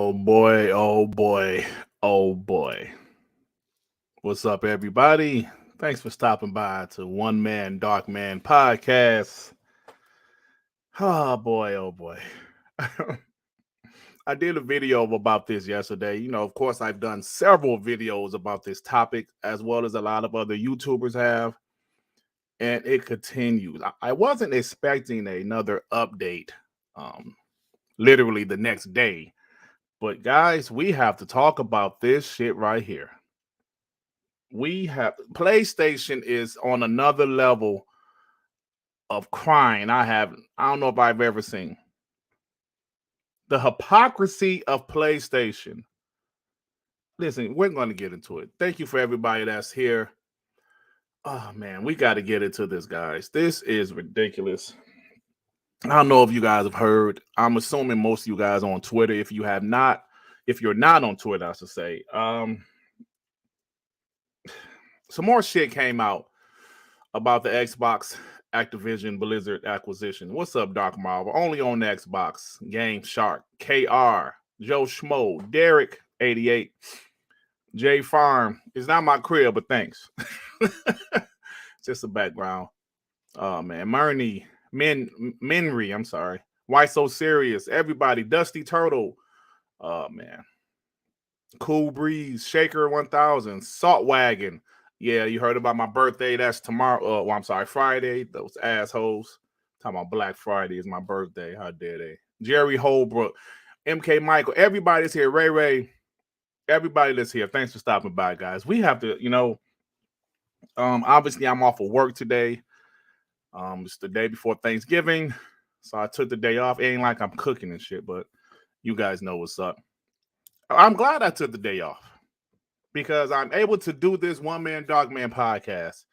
Oh boy, oh boy, oh boy. What's up, everybody? Thanks for stopping by to One Man, Dark Man Podcast. Oh boy, oh boy. I did a video about this yesterday. Of course, I've done several videos about this topic, as well as a lot of other YouTubers have. And it continues. I wasn't expecting another update literally the next day. But guys, we have to talk about this shit right here. PlayStation is on another level of crying. I don't know if I've ever seen. The hypocrisy of PlayStation. Listen, we're going to get into it. Thank you for everybody that's here. Oh man, we got to get into this, guys. This is ridiculous. I don't know if you guys have heard. I'm assuming most of you guys are on Twitter. If you're not on Twitter, I should say. Some more shit came out about the Xbox Activision Blizzard acquisition. What's up, Doc Marvel? Only on the Xbox. Game Shark, KR, Joe Schmo, Derek 88, J Farm. It's not my crib, but thanks. Just a background. Oh man, Minry, I'm sorry. Why so serious? Everybody, Dusty Turtle. Oh man. Cool Breeze, Shaker 1000, Salt Wagon. Yeah, you heard about my birthday. That's tomorrow. Friday. Those assholes. Talking about Black Friday is my birthday. How dare they? Jerry Holbrook, MK Michael. Everybody's here. Ray. Everybody that's here. Thanks for stopping by, guys. We have to, obviously I'm off of work today. It's the day before Thanksgiving. So I took the day off. It ain't like I'm cooking and shit, but you guys know what's up. I'm glad I took the day off because I'm able to do this One Man, Dark Man podcast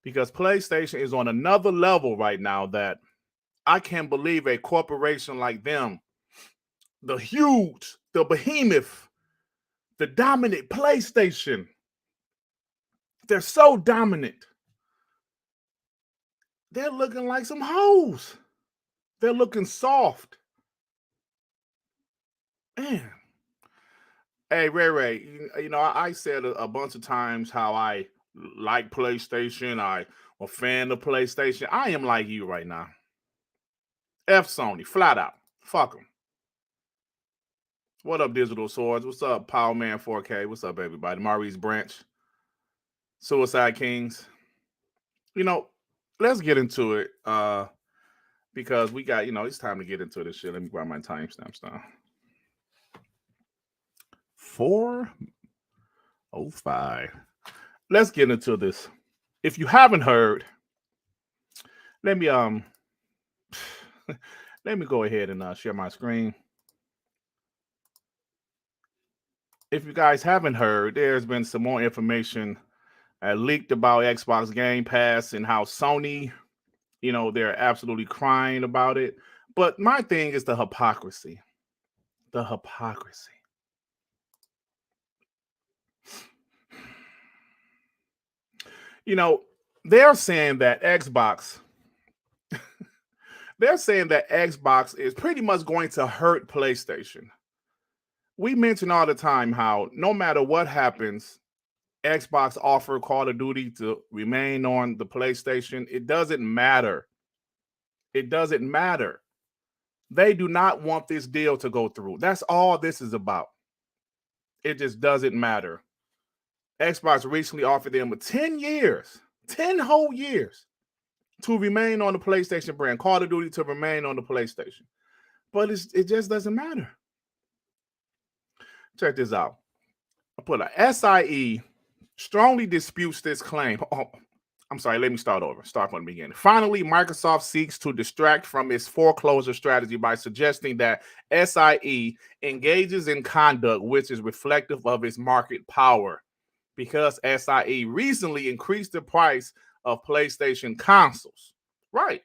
because PlayStation is on another level right now that I can't believe a corporation like them, the huge, the behemoth, the dominant PlayStation, they're so dominant. They're looking like some hoes. They're looking soft. Man. Hey, Ray, I said a bunch of times how I like PlayStation. I'm a fan of PlayStation. I am like you right now. F Sony, flat out. Fuck them. What up, Digital Swords? What's up, Power Man 4K? What's up, everybody? Maurice Branch, Suicide Kings. Let's get into it because we got, it's time to get into this shit. Let me grab my timestamps down. 4:05. Let's get into this. If you haven't heard, let me go ahead and share my screen. If you guys haven't heard, there's been some more information leaked about Xbox Gamepass and how Sony, they're absolutely crying about it. But my thing is the hypocrisy. The hypocrisy. They're saying that Xbox is pretty much going to hurt PlayStation. We mention all the time how no matter what happens, Xbox offer Call of Duty to remain on the PlayStation. It doesn't matter. It doesn't matter. They do not want this deal to go through. That's all this is about. It just doesn't matter. Xbox recently offered them 10 whole years to remain on the PlayStation brand, Call of Duty to remain on the PlayStation. But it just doesn't matter. Check this out. I put a SIE strongly disputes this claim. Oh, I'm sorry, let me start over. Start from the beginning. Finally, Microsoft seeks to distract from its foreclosure strategy by suggesting that SIE engages in conduct which is reflective of its market power. Because SIE recently increased the price of PlayStation consoles. Right.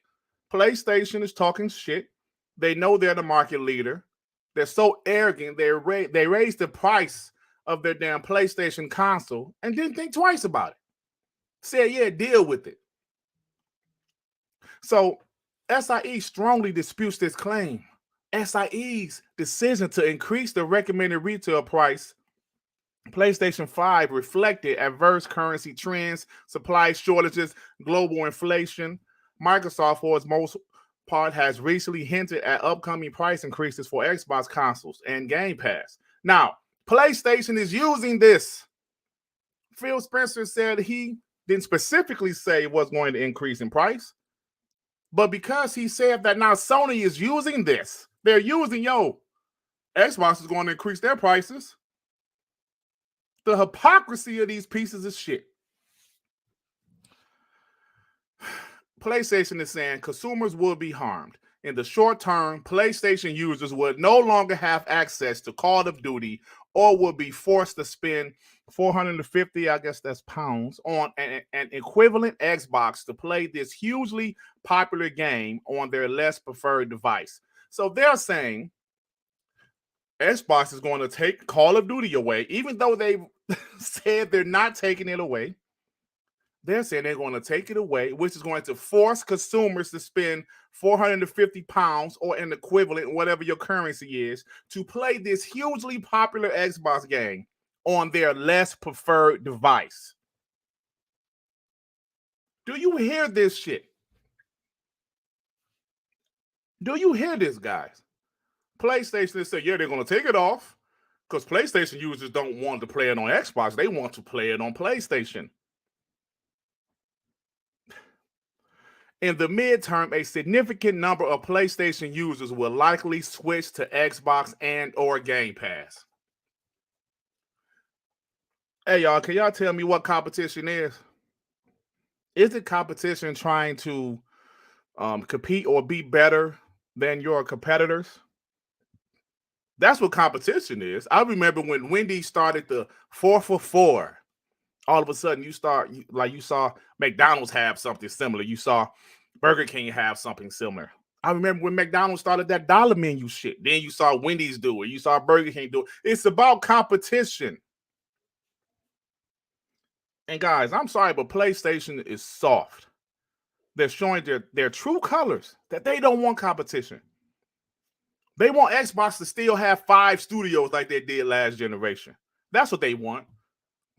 PlayStation is talking shit. They know they're the market leader. They're so arrogant, they raised the price of their damn PlayStation console and didn't think twice about it. Said, yeah, deal with it. So SIE strongly disputes this claim. SIE's decision to increase the recommended retail price PlayStation 5 reflected adverse currency trends, supply shortages, global inflation. Microsoft, for its most part, has recently hinted at upcoming price increases for Xbox consoles and Game Pass. Now, PlayStation is using this. Phil Spencer said he didn't specifically say what's going to increase in price, but because he said that now Sony is using this, they're using, Xbox is going to increase their prices. The hypocrisy of these pieces of shit. PlayStation is saying consumers will be harmed. In the short term, PlayStation users would no longer have access to Call of Duty or will be forced to spend 450, I guess that's pounds, on an equivalent Xbox to play this hugely popular game on their less preferred device. So they're saying Xbox is going to take Call of Duty away, even though they said they're not taking it away. They're saying they're going to take it away, which is going to force consumers to spend 450 pounds or an equivalent, whatever your currency is, to play this hugely popular Xbox game on their less preferred device. Do you hear this shit? Do you hear this, guys? PlayStation said, yeah, they're going to take it off because PlayStation users don't want to play it on Xbox. They want to play it on PlayStation. In the midterm, a significant number of PlayStation users will likely switch to Xbox and or Game Pass. Hey, y'all, can y'all tell me what competition is? Is it competition trying to compete or be better than your competitors? That's what competition is. I remember when Wendy's started the 4 for $4. All of a sudden, you saw McDonald's have something similar. You saw Burger King have something similar. I remember when McDonald's started that dollar menu shit. Then you saw Wendy's do it. You saw Burger King do it. It's about competition. And guys, I'm sorry, but PlayStation is soft. They're showing their true colors that they don't want competition. They want Xbox to still have 5 studios like they did last generation. That's what they want.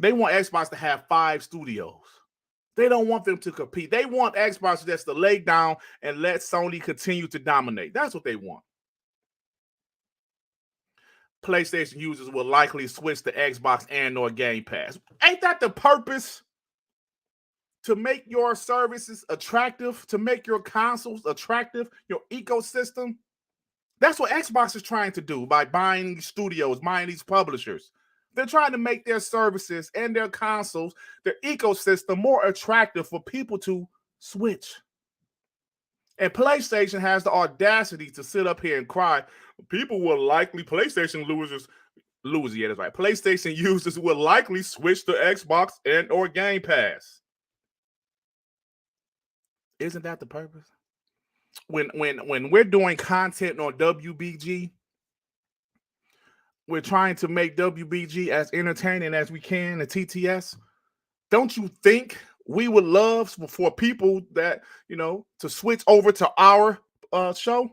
They want Xbox to have 5 studios. They don't want them to compete. They want Xbox just to lay down and let Sony continue to dominate. That's what they want. PlayStation users will likely switch to Xbox and or Game Pass. Ain't that the purpose? To make your services attractive, to make your consoles attractive, your ecosystem? That's what Xbox is trying to do by buying these studios, buying these publishers. They're trying to make their services and their consoles, their ecosystem more attractive for people to switch. And PlayStation has the audacity to sit up here and cry, people will likely, PlayStation users will likely switch to Xbox and or Game Pass. Isn't that the purpose? When we're doing content on WBG, we're trying to make WBG as entertaining as we can, the TTS. Don't you think we would love for people that, to switch over to our show?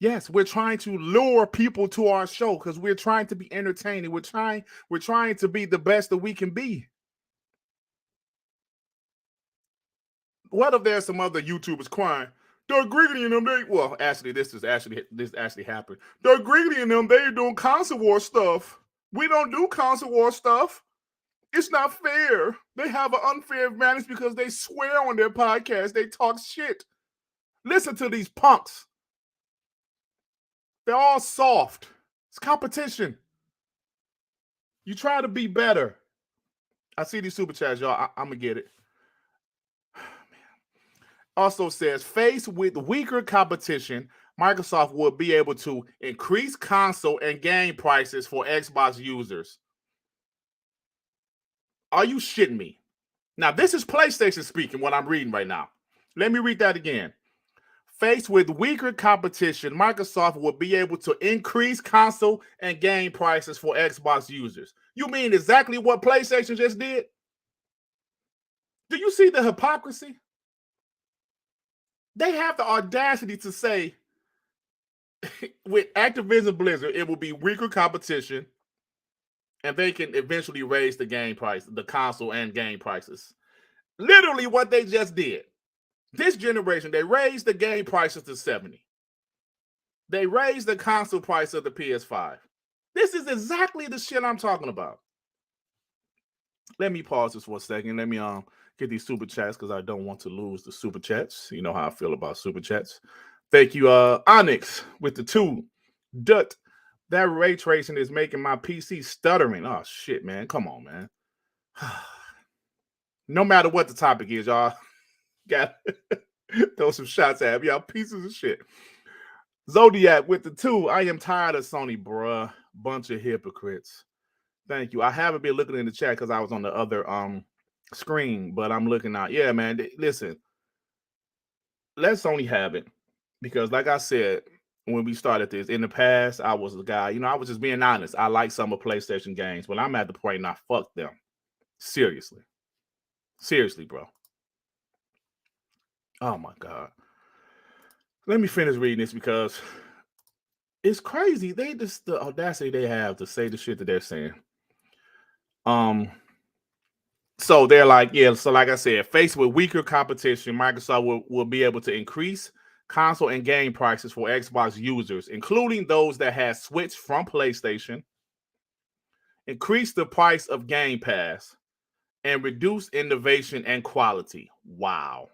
Yes, we're trying to lure people to our show because we're trying to be entertaining. We're trying to be the best that we can be. What if there's some other YouTubers crying? Durt Griggity and them, this actually happened. Durt Griggity and them, they're doing console war stuff. We don't do console war stuff. It's not fair. They have an unfair advantage because they swear on their podcast. They talk shit. Listen to these punks. They're all soft. It's competition. You try to be better. I see these super chats, y'all. I'm going to get it. Also says, faced with weaker competition, Microsoft will be able to increase console and game prices for Xbox users. Are you shitting me? Now, this is PlayStation speaking, what I'm reading right now. Let me read that again. Faced with weaker competition, Microsoft will be able to increase console and game prices for Xbox users. You mean exactly what PlayStation just did? Do you see the hypocrisy? They have the audacity to say with Activision Blizzard, it will be weaker competition, and they can eventually raise the game price, the console and game prices. Literally what they just did. This generation, they raised the game prices to $70. They raised the console price of the PS5. This is exactly the shit I'm talking about. Let me pause this for a second. Let me get these super chats because I don't want to lose the super chats. You know how I feel about super chats. Thank you, Onyx with the 2. Durt, that ray tracing is making my PC stuttering. Oh shit, man. Come on, man. No matter what the topic is, y'all got throw some shots at me. Y'all pieces of shit. Zodiac with the 2. I am tired of Sony, bruh. Bunch of hypocrites. Thank you. I haven't been looking in the chat because I was on the other screen, but I'm looking out. Yeah, man. Listen, let Sony have it. Because like I said, when we started this, in the past, I was the guy, I was just being honest. I like some of PlayStation games, but I'm at the point now, fuck them. Seriously. Seriously, bro. Oh my God. Let me finish reading this because it's crazy. They just, the audacity they have to say the shit that they're saying. So they're like, yeah, so like I said, faced with weaker competition, Microsoft will be able to increase console and game prices for Xbox users, including those that have switched from PlayStation, increase the price of Game Pass, and reduce innovation and quality. Wow.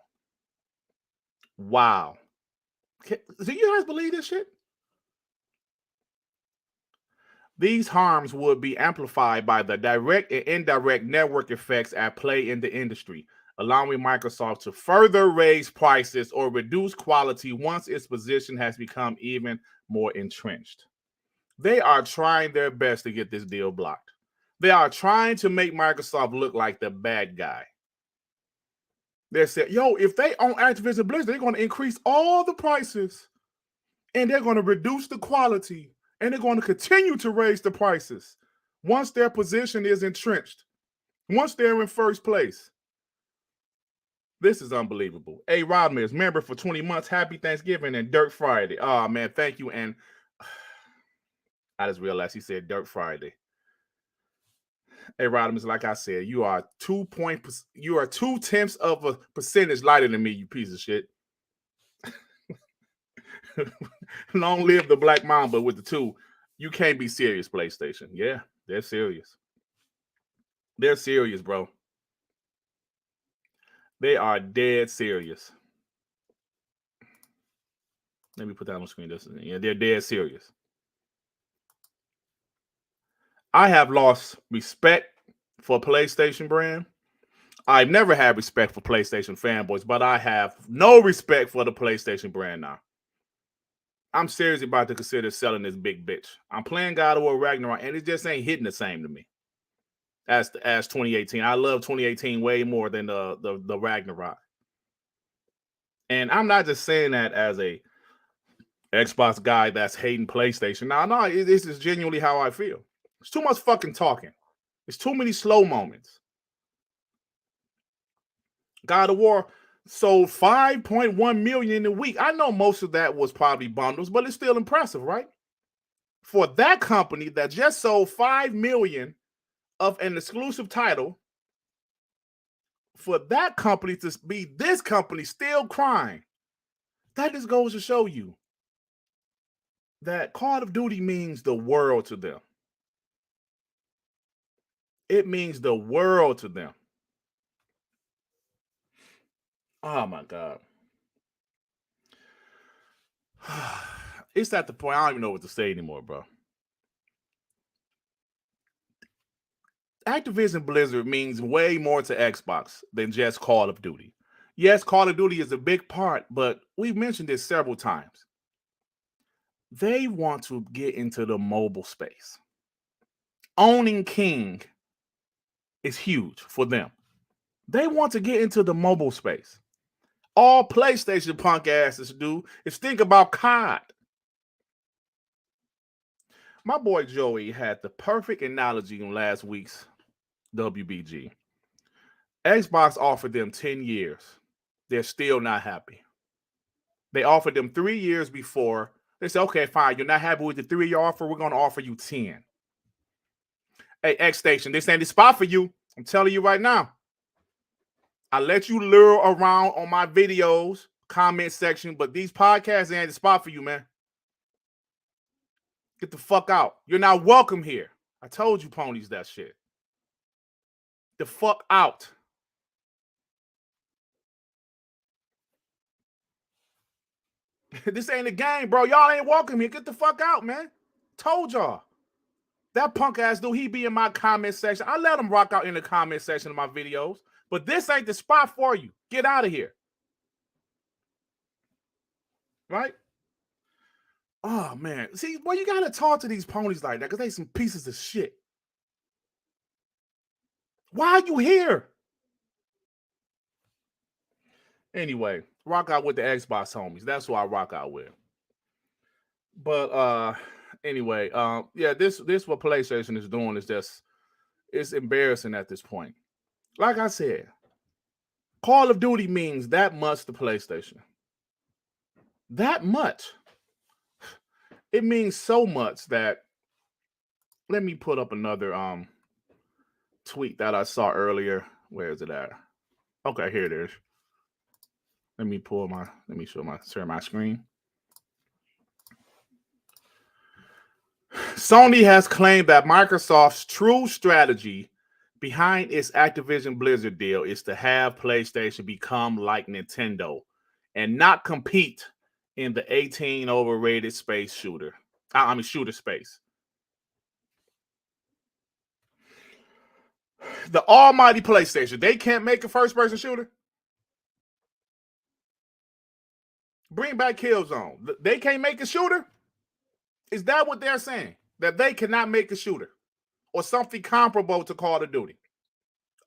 Wow. Do you guys believe this shit? These harms would be amplified by the direct and indirect network effects at play in the industry, allowing Microsoft to further raise prices or reduce quality once its position has become even more entrenched. They are trying their best to get this deal blocked. They are trying to make Microsoft look like the bad guy. They said, yo, if they own Activision Blizzard, they're going to increase all the prices and they're going to reduce the quality. And they're going to continue to raise the prices once their position is entrenched, once they're in first place. This is unbelievable. Hey, Rodman is member for 20 months. Happy Thanksgiving and Dirt Friday. Oh, man, thank you. And I just realized he said Dirt Friday. Hey, Rodman, like I said, you are 0.2 of a percentage lighter than me, you piece of shit. Long live the Black Mamba with the 2. You can't be serious, PlayStation. Yeah, they're serious. They're serious, bro. They are dead serious. Let me put that on the screen. Yeah, they're dead serious. I have lost respect for PlayStation brand. I've never had respect for PlayStation fanboys, but I have no respect for the PlayStation brand now. I'm seriously about to consider selling this big bitch. I'm playing God of War Ragnarok, and it just ain't hitting the same to me as 2018. I love 2018 way more than the Ragnarok. And I'm not just saying that as a Xbox guy that's hating PlayStation. No, this is genuinely how I feel. It's too much fucking talking. It's too many slow moments. God of War sold 5.1 million in a week. I know most of that was probably bundles, but it's still impressive, right? For that company that just sold 5 million of an exclusive title, for that company to be this company still crying, that just goes to show you that Call of Duty means the world to them. It means the world to them. Oh my God. It's at the point I don't even know what to say anymore, bro. Activision Blizzard means way more to Xbox than just Call of Duty. Yes, Call of Duty is a big part, but we've mentioned this several times. They want to get into the mobile space. Owning King is huge for them. They want to get into the mobile space. All PlayStation punk asses do is think about COD. My boy Joey had the perfect analogy in last week's WBG. Xbox offered them 10 years. They're still not happy. They offered them 3 years before They say, okay, fine, you're not happy with the 3 you offer, we're going to offer you 10. Hey, X Station, this ain't the spot for you. I'm telling you right now. I let you lure around on my videos, comment section, but these podcasts ain't the spot for you, man. Get the fuck out. You're not welcome here. I told you ponies that shit. The fuck out. This ain't a game, bro. Y'all ain't welcome here. Get the fuck out, man. Told y'all. That punk ass dude, he be in my comment section. I let him rock out in the comment section of my videos. But this ain't the spot for you. Get out of here. Right? Oh, man. See, well, you got to talk to these ponies like that because they some pieces of shit. Why are you here? Anyway, rock out with the Xbox homies. That's who I rock out with. But anyway, yeah, this what PlayStation is doing is just, it's embarrassing at this point. Like I said, Call of Duty means that much to PlayStation. That much. It means so much that, let me put up another tweet that I saw earlier. Where is it at? Okay, here it is. Let me share my screen. Sony has claimed that Microsoft's true strategy behind its Activision Blizzard deal is to have PlayStation become like Nintendo and not compete in the 18 overrated space shooter. Shooter space. The almighty PlayStation, they can't make a first-person shooter? Bring back Killzone. They can't make a shooter? Is that what they're saying? That they cannot make a shooter or something comparable to Call of Duty?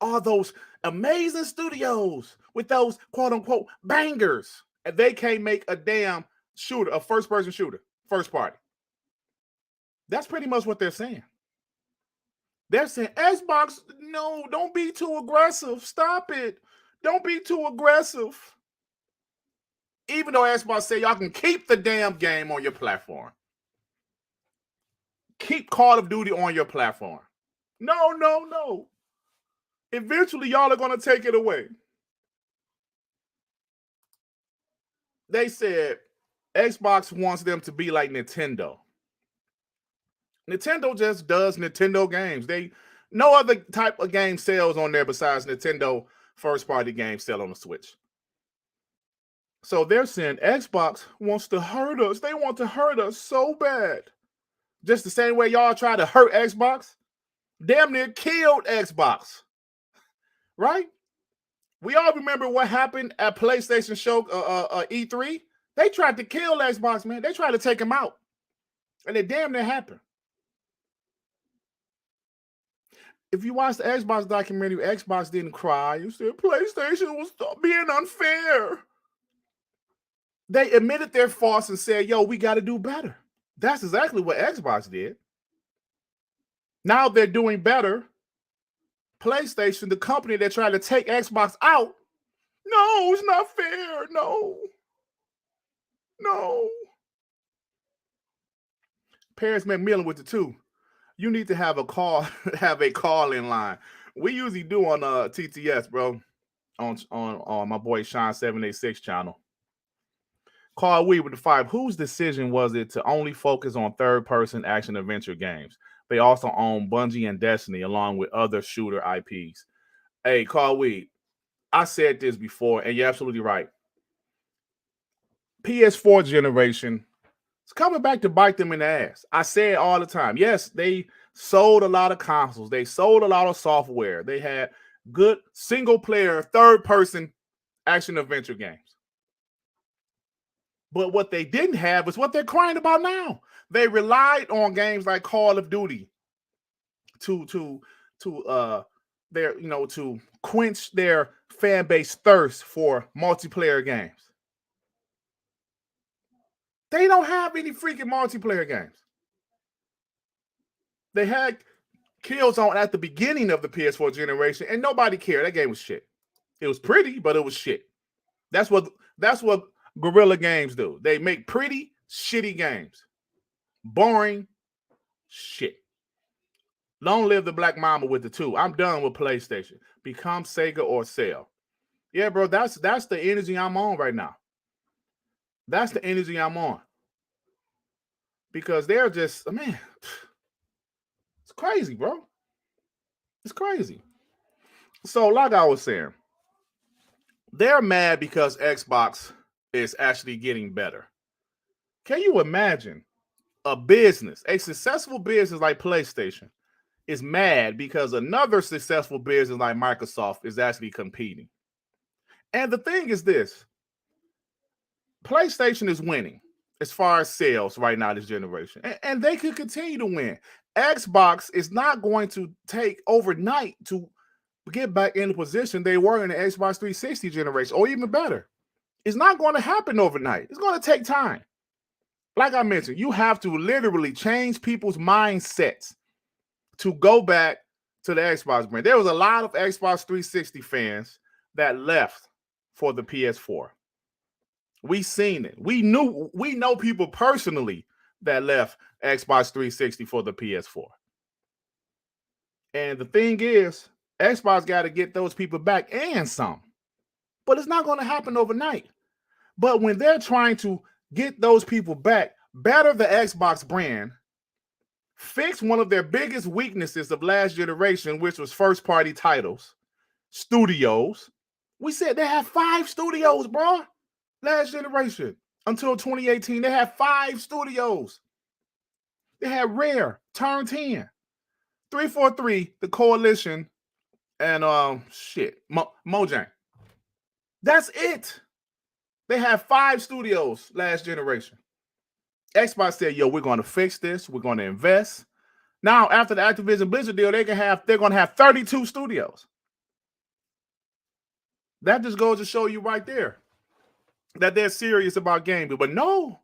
All those amazing studios with those quote-unquote bangers, and they can't make a damn shooter, a first-person shooter, first party. That's pretty much what they're saying. They're saying, Xbox, no, don't be too aggressive. Stop it. Don't be too aggressive. Even though Xbox say y'all can keep the damn game on your platform. Keep Call of Duty on your platform. No. Eventually, y'all are going to take it away. They said Xbox wants them to be like Nintendo. Nintendo just does Nintendo games. No other type of game sells on there besides Nintendo first-party games sell on the Switch. So they're saying Xbox wants to hurt us. They want to hurt us so bad. Just the same way y'all try to hurt Xbox. Damn near killed Xbox. Right? We all remember what happened at PlayStation show E3. They tried to kill Xbox, man. They tried to take him out. And it damn near happened. If you watch the Xbox documentary, Xbox didn't cry. You said PlayStation was being unfair. They admitted their faults and said, yo, we got to do better. That's exactly what Xbox did. Now they're doing better. PlayStation, the company that tried to take Xbox out, no, it's not fair. No. Paris McMillan with the 2. You need to have a call-in line. We usually do on TTS, bro, on my boy Sean 786 channel. Carl Wee with the 5. Whose decision was it to only focus on third-person action-adventure games? They also own Bungie and Destiny, along with other shooter IPs. Hey, Carl Wee, I said this before, and you're absolutely right. PS4 generation, it's coming back to bite them in the ass. I say it all the time. Yes, they sold a lot of consoles. They sold a lot of software. They had good single-player, third-person action-adventure games. But what they didn't have is what they're crying about now. They relied on games like Call of Duty to quench their fan base thirst for multiplayer games. They don't have any freaking multiplayer games. They had Killzone at the beginning of the PS4 generation, and nobody cared. That game was shit. It was pretty, but it was shit. That's what Guerrilla Games do. They make pretty shitty games. Boring shit. Long live the Black Mamba with the 2. I'm done with PlayStation. Become Sega or sell. Yeah, bro, that's the energy I'm on right now. That's the energy I'm on. Because they're just, man, it's crazy, bro. It's crazy. So, like I was saying, they're mad because Xbox is actually getting better. Can you imagine a business, a successful business like PlayStation, is mad because another successful business like Microsoft is actually competing? And the thing is this, PlayStation is winning as far as sales right now this generation, and they could continue to win. Xbox is not going to take overnight to get back in the position they were in the Xbox 360 generation, or even better. It's not going to happen overnight. It's going to take time. Like I mentioned, you have to literally change people's mindsets to go back to the Xbox brand. There was a lot of Xbox 360 fans that left for the PS4. We seen it. We know people personally that left Xbox 360 for the PS4. And the thing is, Xbox got to get those people back and some. But it's not going to happen overnight. But when they're trying to get those people back, better the Xbox brand, fix one of their biggest weaknesses of last generation, which was first-party titles, studios. We said they had 5 studios, bro. Last generation, until 2018, they had 5 studios. They had Rare, Turn 10, 343, the Coalition, and Mojang. That's it. They had 5 studios last generation. Xbox said, yo, we're going to fix this. We're going to invest. Now, after the Activision Blizzard deal, they're going to have 32 studios. That just goes to show you right there that they're serious about gaming. But no,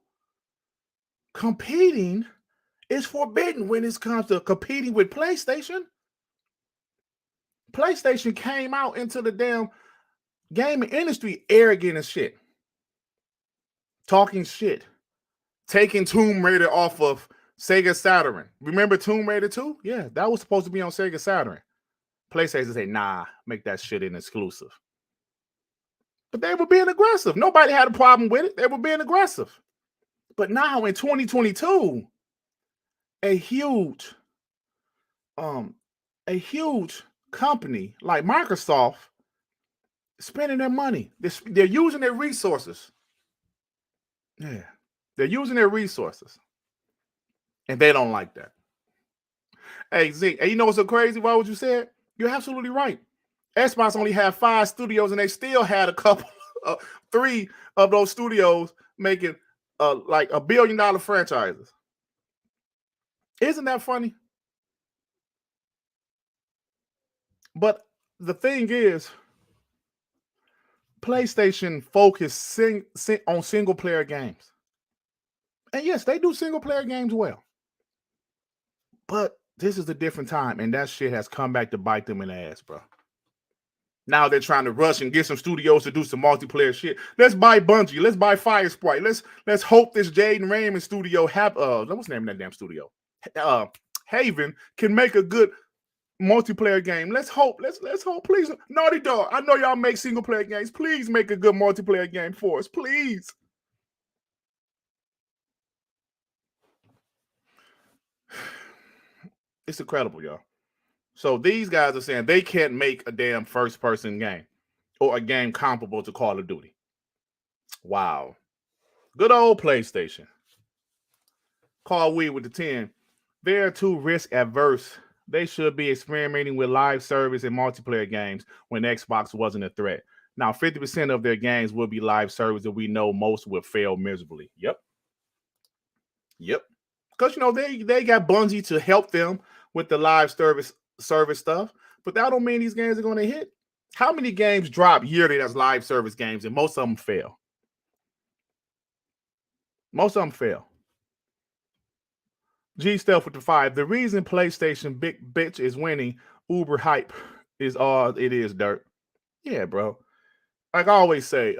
competing is forbidden when it comes to competing with PlayStation. PlayStation came out into the damn gaming industry arrogant as shit. Talking shit. Taking Tomb Raider off of Sega Saturn. Remember Tomb Raider 2? Yeah, that was supposed to be on Sega Saturn. PlayStation said, nah, make that shit an exclusive. But they were being aggressive. Nobody had a problem with it. They were being aggressive. But now in 2022, a huge company like Microsoft spending their money. They're using their resources. Yeah. They're using their resources. And they don't like that. Hey, Zeke, and you know what's so crazy about what you said? You're absolutely right. Xbox only had 5 studios, and they still had a couple, 3 of those studios making like $1 billion franchises. Isn't that funny? But the thing is, PlayStation focused on single-player games. And yes, they do single-player games well. But this is a different time, and that shit has come back to bite them in the ass, bro. Now they're trying to rush and get some studios to do some multiplayer shit. Let's buy Bungie. Let's buy Fire Sprite. Let's hope this Jaden Raymond studio what's the name of that damn studio? Haven can make a good multiplayer game. Let's hope. Let's hope. Please, Naughty Dog. I know y'all make single player games. Please make a good multiplayer game for us. Please. It's incredible, y'all. So these guys are saying they can't make a damn first-person game or a game comparable to Call of Duty. Wow. Good old PlayStation. Call Weed with the 10. They're too risk-averse. They should be experimenting with live service and multiplayer games when Xbox wasn't a threat. Now, 50% of their games will be live service, and we know most will fail miserably. Yep. Because, they got Bungie to help them with the live service stuff, but that don't mean these games are going to hit. How many games drop yearly that's live service games, and most of them fail? Most of them fail. G Stealth with the 5. The reason PlayStation big bitch is winning Uber hype is all it is, Dirt. Yeah, bro. Like I always say,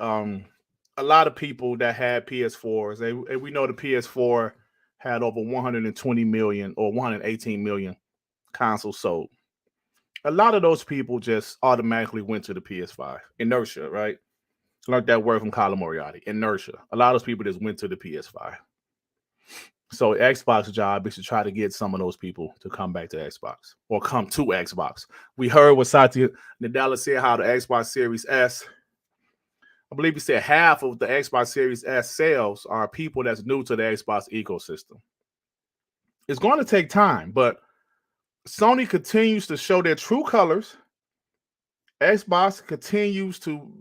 a lot of people that had PS4s, and we know the PS4 had over 120 million or 118 million consoles sold. A lot of those people just automatically went to the PS5. Inertia, right? Learned that word from Colin Moriarty. Inertia. A lot of those people just went to the PS5. So Xbox's job is to try to get some of those people to come back to Xbox or come to Xbox. We heard what Satya Nadella said, how the Xbox Series S, I believe he said half of the Xbox Series S sales are people that's new to the Xbox ecosystem. It's going to take time, but Sony continues to show their true colors. Xbox continues to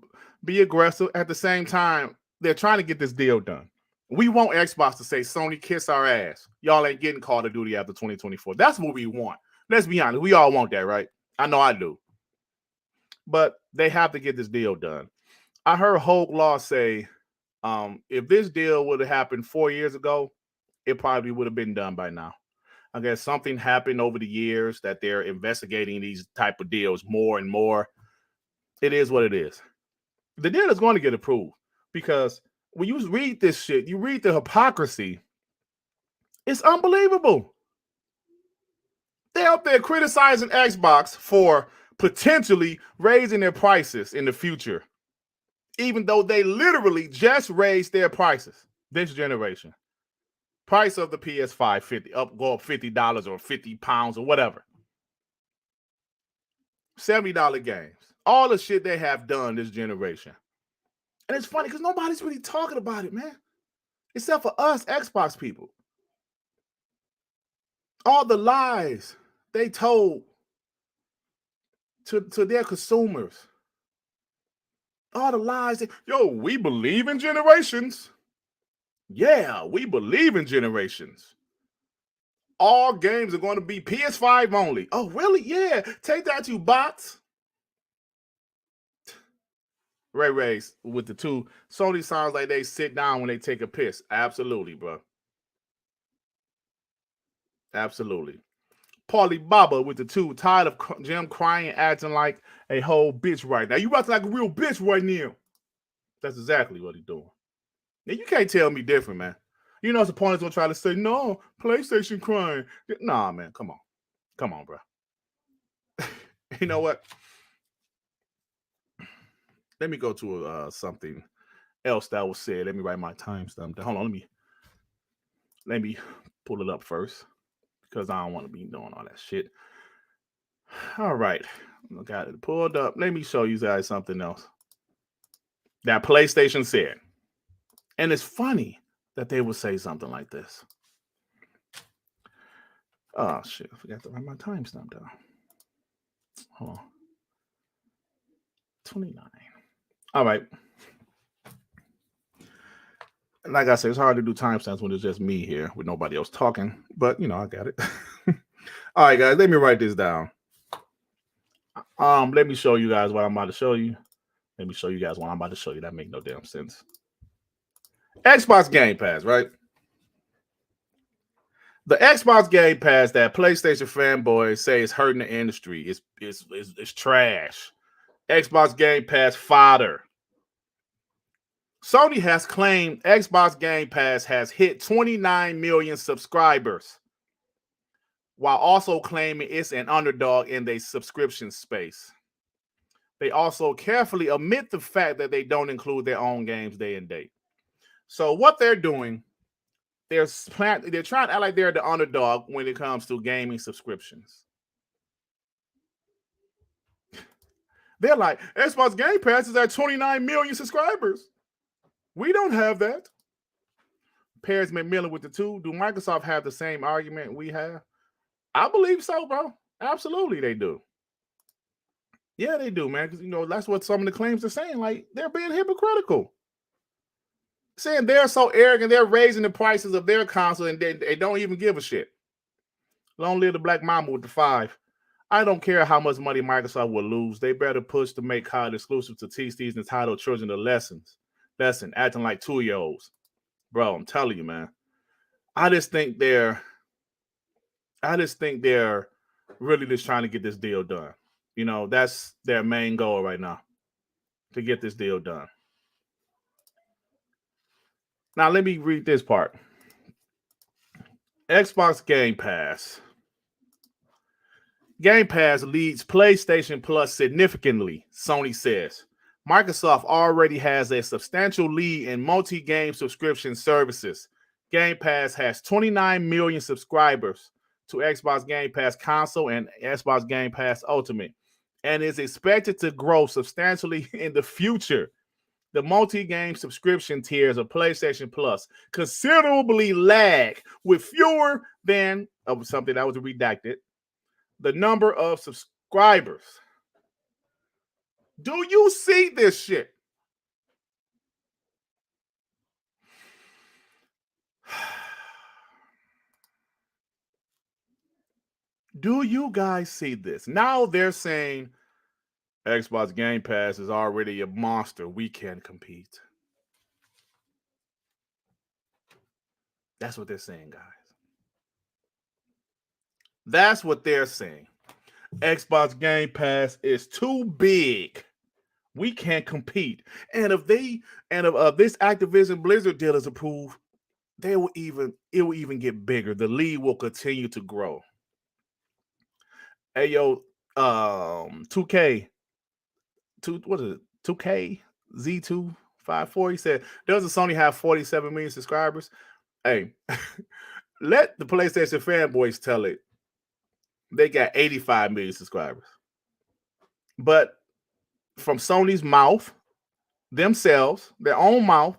be aggressive. At the same time, they're trying to get this deal done. We want Xbox to say, Sony, kiss our ass. Y'all ain't getting Call of Duty after 2024. That's what we want. Let's be honest. We all want that, right? I know I do. But they have to get this deal done. I heard Hogue Law say, if this deal would have happened 4 years ago, it probably would have been done by now. I guess something happened over the years that they're investigating these type of deals more and more. It is what it is. The deal is going to get approved because when you read this shit, you read the hypocrisy. It's unbelievable. They're up there criticizing Xbox for potentially raising their prices in the future, even though they literally just raised their prices this generation. Price of the PS5 go up $50 or 50 pounds or whatever. $70 games. All the shit they have done this generation. And it's funny because nobody's really talking about it, man. Except for us Xbox people. All the lies they told to their consumers. All the lies. We believe in generations. Yeah, we believe in generations. All games are going to be PS5 only. Oh, really? Yeah. Take that, you bots. Ray with the two. Sony sounds like they sit down when they take a piss. Absolutely, bro. Absolutely. Paulie Baba with the two. Tired of Jim crying and acting like a whole bitch right now. You acting like a real bitch right now. That's exactly what he's doing. Now, you can't tell me different, man. You know, his opponents will try to say, no, PlayStation crying. Nah, man, come on. Come on, bro. You know what? Let me go to something else that was said. Let me write my timestamp down. Hold on, let me pull it up first because I don't want to be doing all that shit. All right. I got it pulled up. Let me show you guys something else that PlayStation said. And it's funny that they would say something like this. Oh, shit. I forgot to write my timestamp down. Hold on. 29. All right. Like I said, it's hard to do timestamps when it's just me here with nobody else talking. But, I got it. All right, guys. Let me write this down. Let me show you guys what I'm about to show you. Let me show you guys what I'm about to show you. That makes no damn sense. Xbox Gamepass, right? The Xbox Gamepass that PlayStation fanboys say is hurting the industry is trash. Xbox Gamepass fodder. Sony has claimed Xbox Gamepass has hit 29 million subscribers, while also claiming it's an underdog in the subscription space. They also carefully omit the fact that they don't include their own games day and date. So what they're doing, they're trying to act like they're the underdog when it comes to gaming subscriptions. They're like, Xbox Game Pass is at 29 million subscribers. We don't have that. Paris McMillan with the two. Do Microsoft have the same argument we have? I believe so, bro. Absolutely, they do. Yeah, they do, man. Because, that's what some of the claims are saying. Like, they're being hypocritical. Saying they're so arrogant, they're raising the prices of their console and they don't even give a shit. Long live the Black Mamba with the 5. I don't care how much money Microsoft will lose. They better push to make COD exclusive to TCs and entitle children to lesson, acting like 2-year-olds. Bro, I'm telling you, man. I just think they're really just trying to get this deal done. That's their main goal right now, to get this deal done. Now let me read this part. Xbox Game Pass. Game Pass leads PlayStation Plus significantly, Sony says. Microsoft already has a substantial lead in multi-game subscription services. Game Pass has 29 million subscribers to Xbox Game Pass console and Xbox Game Pass Ultimate, and is expected to grow substantially in the future. The multi-game subscription tiers of PlayStation Plus considerably lag with fewer than something that was redacted. The number of subscribers. Do you see this shit? Do you guys see this? Now they're saying Xbox Game Pass is already a monster. We can't compete. That's what they're saying, guys. That's what they're saying. Xbox Game Pass is too big. We can't compete. And if this Activision Blizzard deal is approved, it will even get bigger. The league will continue to grow. Hey yo, 2K, what is it? 2K Z254. He said, doesn't Sony have 47 million subscribers? Hey, let the PlayStation fanboys tell it. They got 85 million subscribers. But from Sony's mouth, themselves, their own mouth,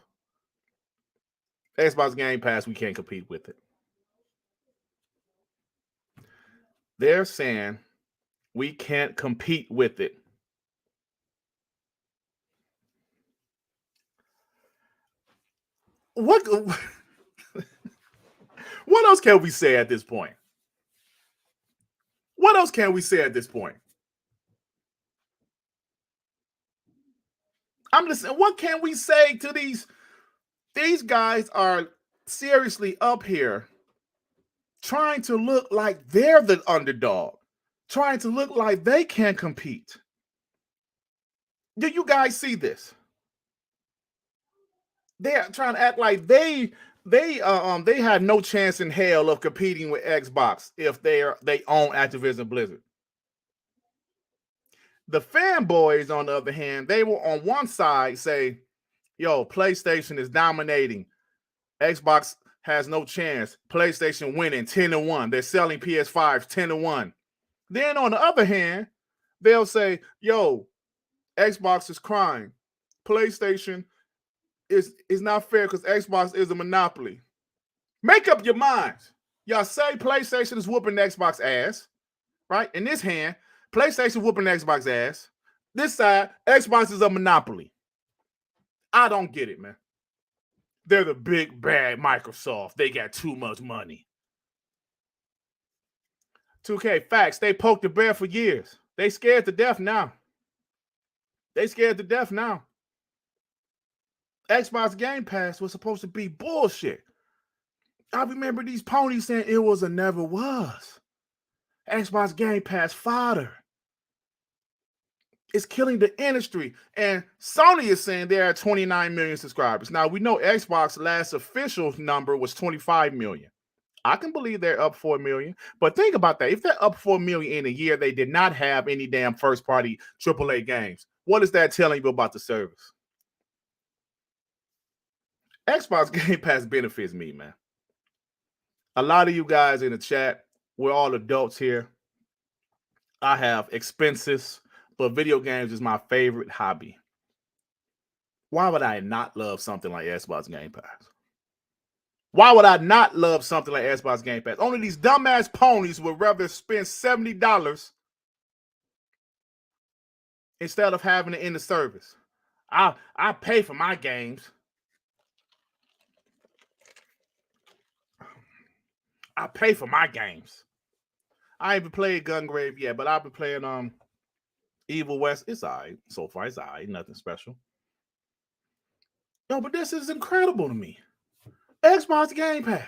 Xbox Game Pass, we can't compete with it. They're saying we can't compete with it. What else can we say at this point? What else can we say at this point? I'm just saying, what can we say to these? These guys are seriously up here trying to look like they're the underdog, trying to look like they can compete. Do you guys see this? They're trying to act like they had no chance in hell of competing with Xbox if they own Activision Blizzard. The fanboys, on the other hand, they will on one side say, yo, PlayStation is dominating. Xbox has no chance. PlayStation winning 10-1. They're selling PS5s 10-1. Then on the other hand, they'll say, yo, Xbox is crying. PlayStation is not fair because Xbox is a monopoly. Make up your minds. Y'all say PlayStation is whooping Xbox ass, right? In this hand, PlayStation whooping Xbox ass. This side, Xbox is a monopoly. I don't get it, man. They're the big bad Microsoft. They got too much money. 2K, facts. They poked the bear for years. They scared to death now. Xbox Game Pass was supposed to be bullshit. I remember these ponies saying it was a never was. Xbox Game Pass fodder. It's killing the industry. And Sony is saying they're at 29 million subscribers. Now, we know Xbox last official number was 25 million. I can believe they're up 4 million. But think about that. If they're up 4 million in a year, they did not have any damn first-party AAA games. What is that telling you about the service? Xbox Game Pass benefits me, man. A lot of you guys in the chat, we're all adults here. I have expenses, but video games is my favorite hobby. Why would I not love something like Xbox Game Pass? Why would I not love something like Xbox Game Pass? Only these dumbass ponies would rather spend $70 instead of having it in the service. I pay for my games. I pay for my games. I ain't even played Gungrave yet, but I've been playing Evil West. It's all right. So far, it's all right. Nothing special. No, but this is incredible to me. Xbox Game Pass.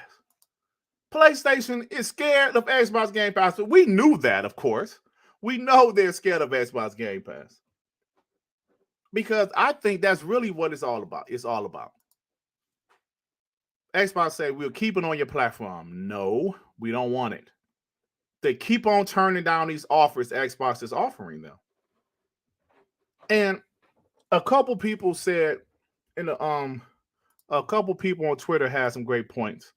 PlayStation is scared of Xbox Game Pass. We knew that, of course. We know they're scared of Xbox Game Pass. Because I think that's really what it's all about. It's all about. Xbox say we'll keep it on your platform. No, we don't want it. They keep on turning down these offers Xbox is offering them. And a couple people said a couple people on Twitter had some great points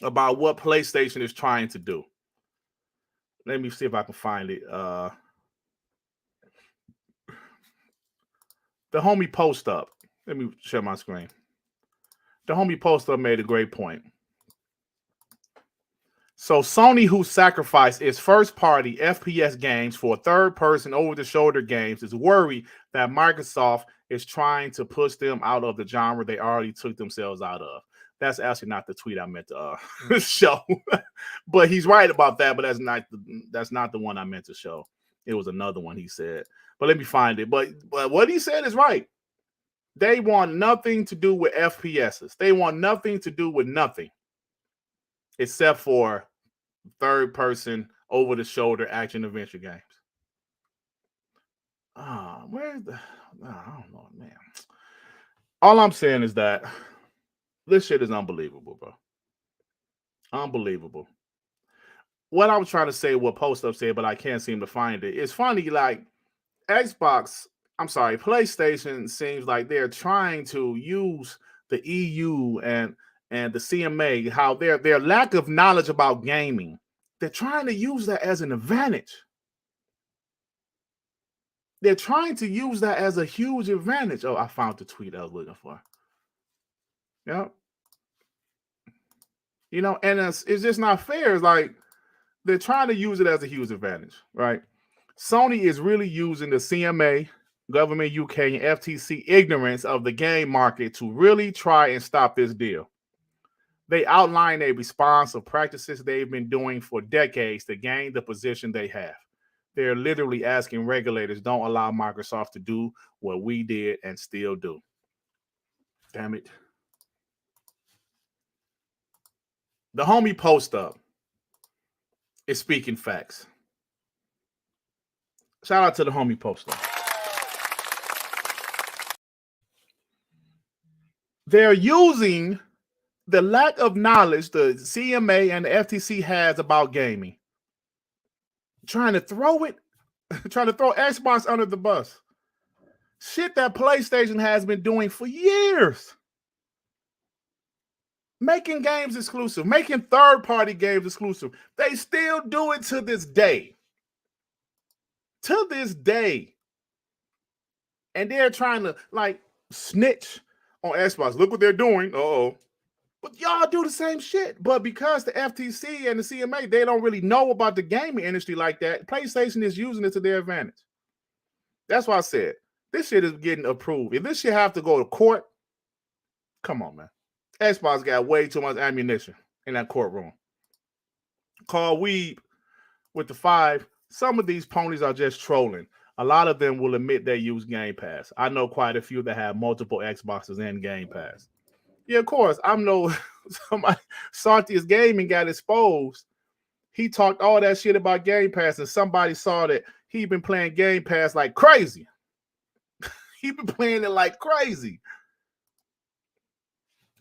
about what PlayStation is trying to do. Let me see if I can find it. The homie Post Up. Let me share my screen. The homie Post Up made a great point. So Sony, who sacrificed its first-party FPS games for third-person over-the-shoulder games, is worried that Microsoft is trying to push them out of the genre they already took themselves out of. That's actually not the tweet I meant to show, but he's right about that. But that's not the one I meant to show. It was another one he said. But let me find it. But what he said is right. They want nothing to do with FPSs. They want nothing to do with nothing except for third-person over-the-shoulder action adventure games. Where's the? I don't know, man. All I'm saying is that this shit is unbelievable, bro. Unbelievable. What I was trying to say, what Post Up said, but I can't seem to find it. It's funny, like PlayStation seems like they're trying to use the EU and the CMA, how their lack of knowledge about gaming, they're trying to use that as an advantage. They're trying to use that as a huge advantage. Oh, I found the tweet I was looking for. Yeah. You know, and it's just not fair. It's like they're trying to use it as a huge advantage, right? Sony is really using the CMA, government UK, and FTC ignorance of the game market to really try and stop this deal. They outline a response of practices they've been doing for decades to gain the position they have. They're literally asking regulators, don't allow Microsoft to do what we did and still do. Damn it. The homie Post Up is speaking facts. Shout out to the homie Post Up. They're using the lack of knowledge the CMA and the FTC has about gaming, trying to throw Xbox under the bus. Shit that PlayStation has been doing for years. Making games exclusive, making third-party games exclusive. They still do it to this day. To this day. And they're trying to, like, snitch on Xbox. Look what they're doing. Uh-oh. But y'all do the same shit. But because the FTC and the CMA, they don't really know about the gaming industry like that, PlayStation is using it to their advantage. That's why I said, this shit is getting approved. If this shit have to go to court, come on, man. Xbox got way too much ammunition in that courtroom. Call Weeb with the 5. Some of these ponies are just trolling. A lot of them will admit they use Game Pass. I know quite a few that have multiple Xboxes and Game Pass. Yeah, of course. I know somebody, Sartius Gaming got exposed. He talked all that shit about Game Pass, and somebody saw that he been playing Game Pass like crazy. He been playing it like crazy.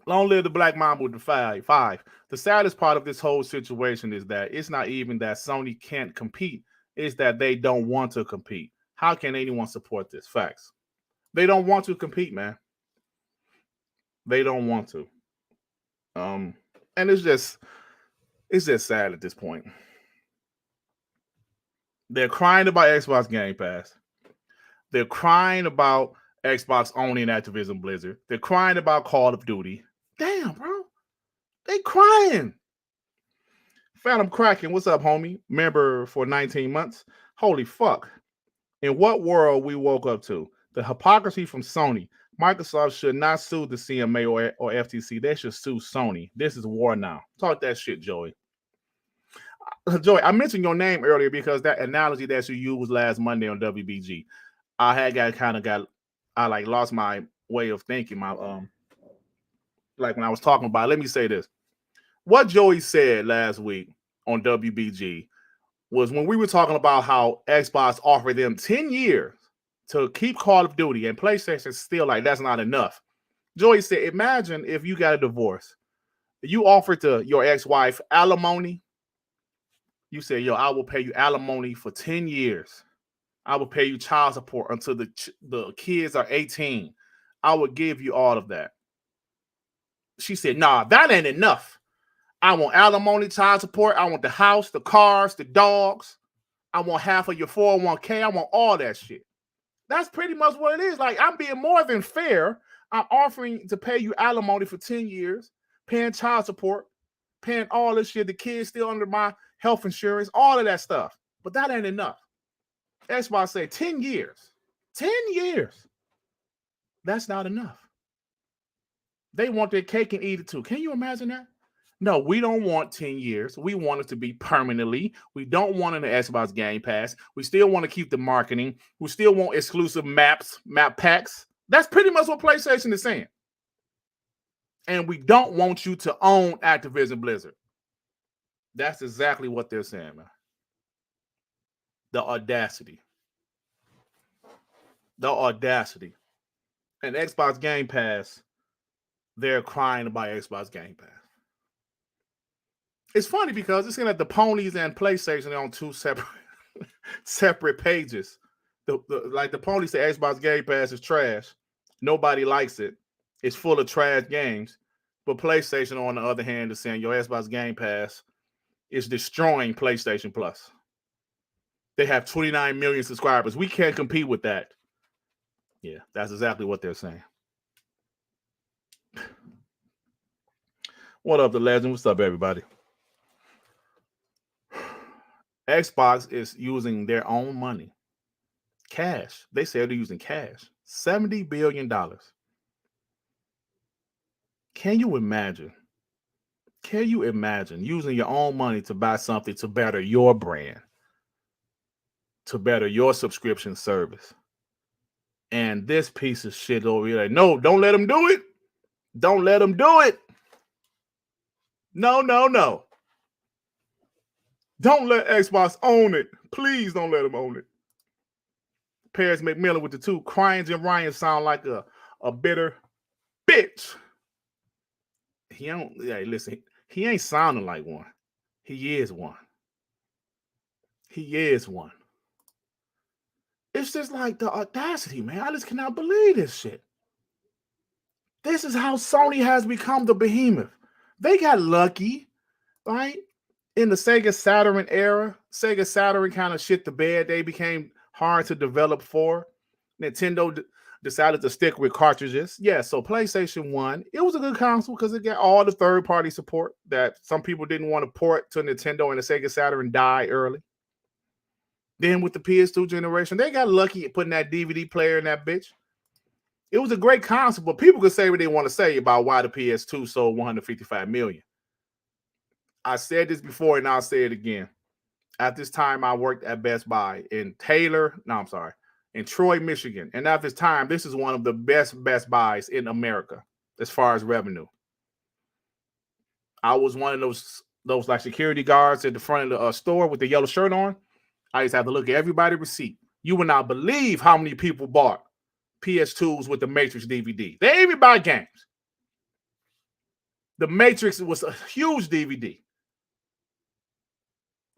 Long live the Black Mamba with the 5. The saddest part of this whole situation is that it's not even that Sony can't compete. It's that they don't want to compete. How can anyone support this? Facts. They don't want to compete, man. They don't want to. And it's just sad at this point. They're crying about Xbox Game Pass. They're crying about Xbox owning Activision Blizzard. They're crying about Call of Duty. Damn, bro. They crying. Phantom Kraken, what's up, homie? Member for 19 months. Holy fuck. In what world we woke up to? The hypocrisy from Sony. Microsoft should not sue the CMA or FTC. They should sue Sony. This is war now. Talk that shit, Joey. Joey, I mentioned your name earlier because that analogy that you used last Monday on WBG, I lost my way of thinking. Like when I was talking about it. Let me say this. What Joey said last week on WBG was when we were talking about how Xbox offered them 10 years to keep Call of Duty and PlayStation still like, that's not enough. Joey said, imagine if you got a divorce You offered to your ex-wife alimony. You said, yo, I will pay you alimony for 10 years. I will pay you child support until the kids are 18. I will give you all of that. She said, nah, that ain't enough. I want alimony, child support. I want the house, the cars, the dogs. I want half of your 401k. I want all that shit. That's pretty much what it is. Like, I'm being more than fair. I'm offering to pay you alimony for 10 years, paying child support, paying all this shit. The kids still under my health insurance, all of that stuff. But that ain't enough. Xbox say 10 years. 10 years. That's not enough. They want their cake and eat it too. Can you imagine that? No, we don't want 10 years. We want it to be permanently. We don't want an Xbox Game Pass. We still want to keep the marketing. We still want exclusive map packs. That's pretty much what PlayStation is saying. And we don't want you to own Activision Blizzard. That's exactly what they're saying, man. The audacity. The audacity. And Xbox Game Pass, they're crying about Xbox Game Pass. It's funny because it's like the ponies and PlayStation are on two separate pages. Like the ponies say Xbox Game Pass is trash. Nobody likes it. It's full of trash games. But PlayStation, on the other hand, is saying your Xbox Game Pass is destroying PlayStation Plus. They have 29 million subscribers. We can't compete with that. Yeah, that's exactly what they're saying. What up, the legend? What's up, everybody? Xbox is using their own money. Cash. They said they're using cash. $70 billion. Can you imagine? Can you imagine using your own money to buy something to better your brand, to better your subscription service? And this piece of shit over here, like, no, don't let them do it. Don't let them do it. No, no, no. Don't let Xbox own it. Please don't let them own it. Paris McMillan with the two. Crying Jim Ryan sound like a bitter bitch. He ain't sounding like one. He is one. He is one. It's just like the audacity, man. I just cannot believe this shit. This is how Sony has become the behemoth. They got lucky, right? In the Sega Saturn era, Sega Saturn kind of shit the bed. They became hard to develop for. Nintendo decided to stick with cartridges. Yeah, so PlayStation 1, it was a good console because it got all the third-party support that some people didn't want to port to Nintendo, and the Sega Saturn died early. Then with the PS2 generation, they got lucky at putting that DVD player in that bitch. It was a great console, but people could say what they want to say about why the PS2 sold 155 million. I said this before, and I'll say it again. At this time, I worked at Best Buy in Troy, Michigan. And at this time, this is one of the best Best Buys in America as far as revenue. I was one of those like security guards at the front of the store with the yellow shirt on. I used to have to look at everybody's receipt. You would not believe how many people bought PS2s with the Matrix DVD. They even buy games. The Matrix was a huge DVD.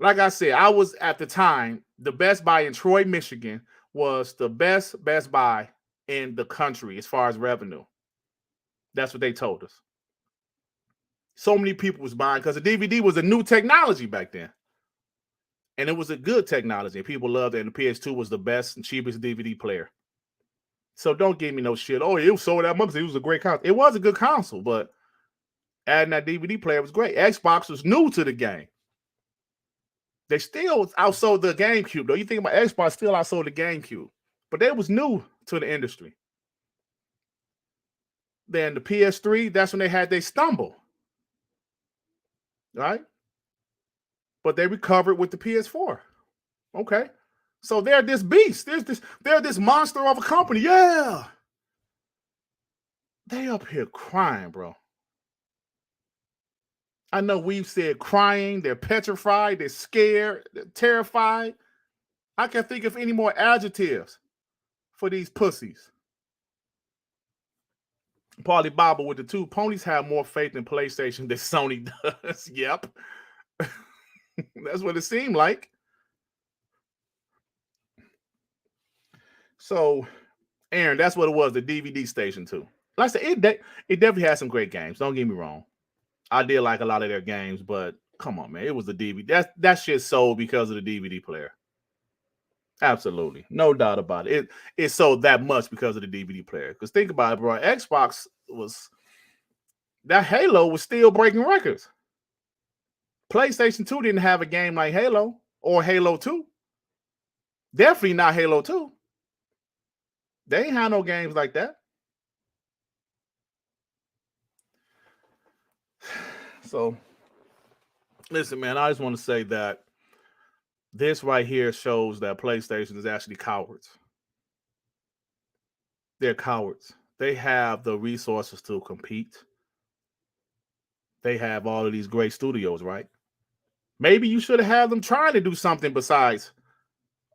Like I said, I was at the time, the Best Buy in Troy, Michigan was the best Best Buy in the country as far as revenue. That's what they told us. So many people was buying because the DVD was a new technology back then. And it was a good technology. People loved it. And the PS2 was the best and cheapest DVD player. So don't give me no shit. Oh, it was sold that much. It was a great console. It was a good console, but adding that DVD player was great. Xbox was new to the game. They still outsold the GameCube, though. You think about Xbox still outsold the GameCube. But they was new to the industry. Then the PS3, that's when they had their stumble. Right? But they recovered with the PS4. Okay. So they're this beast. They're this monster of a company. Yeah. They up here crying, bro. I know we've said crying, they're petrified, they're scared, they're terrified. I can't think of any more adjectives for these pussies. Paulie Baba with the two ponies have more faith in PlayStation than Sony does. Yep. That's what it seemed like. So, Aaron, that's what it was, the DVD station too. Like I said, it definitely had some great games. Don't get me wrong. I did like a lot of their games, but come on, man. It was the DVD. That shit sold because of the DVD player. Absolutely. No doubt about it. It sold that much because of the DVD player. Because think about it, bro. Xbox was... that Halo was still breaking records. PlayStation 2 didn't have a game like Halo or Halo 2. Definitely not Halo 2. They ain't had no games like that. So, listen, man, I just want to say that this right here shows that PlayStation is actually cowards. They're cowards. They have the resources to compete. They have all of these great studios, right? Maybe you should have had them trying to do something besides